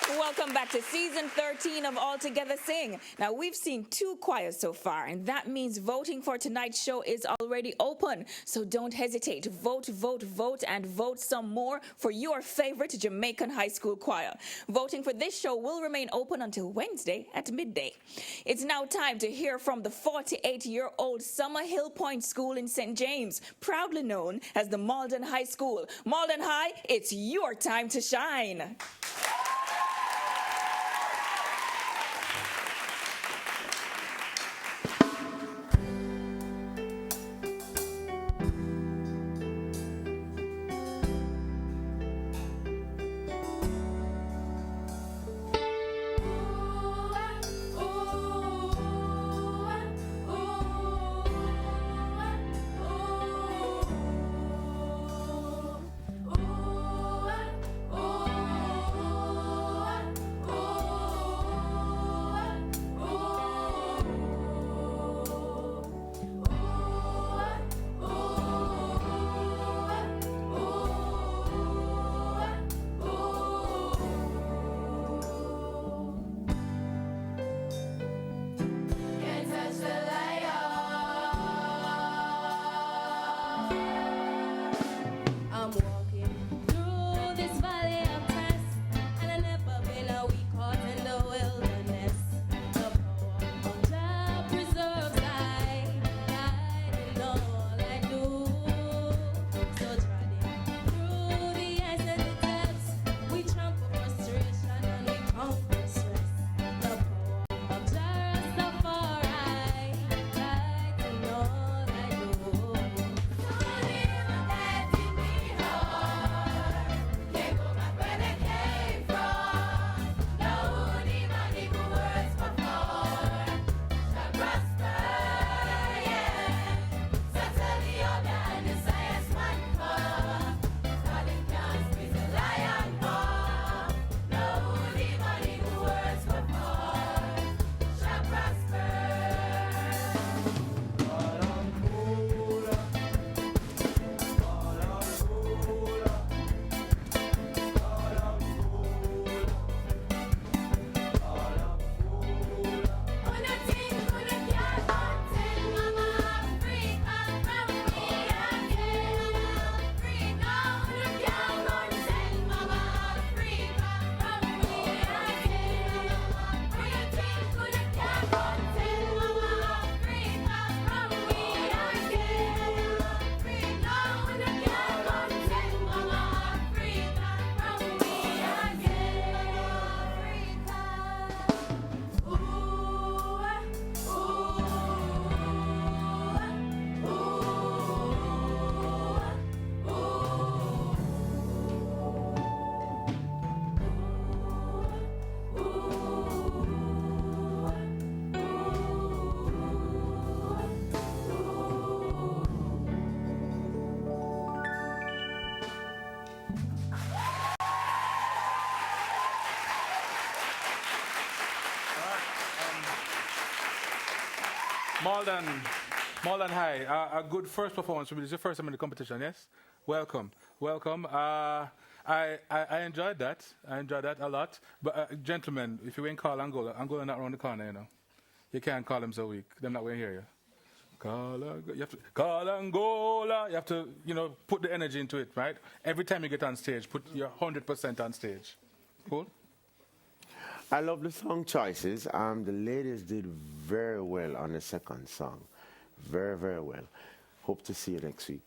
Welcome back to season 13 of All Together Sing. Now, we've seen 2 choirs so far, and that means voting for tonight's show is already open. So don't hesitate. Vote, vote, vote, and vote some more for your favorite Jamaican high school choir. Voting for this show will remain open until Wednesday at midday. It's now time to hear from the 48-year-old Summer Hill Point School in St. James, proudly known as the Maldon High School. Maldon High, it's your time to shine. Maldon, Maldon High, a good first performance. It's your first time in the competition, yes? Welcome, welcome. I enjoyed that. I enjoyed that a lot. But gentlemen, if you ain't call Angola not around the corner, you know. You can't call them so weak. They're not going to hear you. You have to call Angola. You have to, put the energy into it, right? Every time you get on stage, put your 100% on stage. Cool? I love the song choices. The ladies did very well on the second song. Very, very well. Hope to see you next week.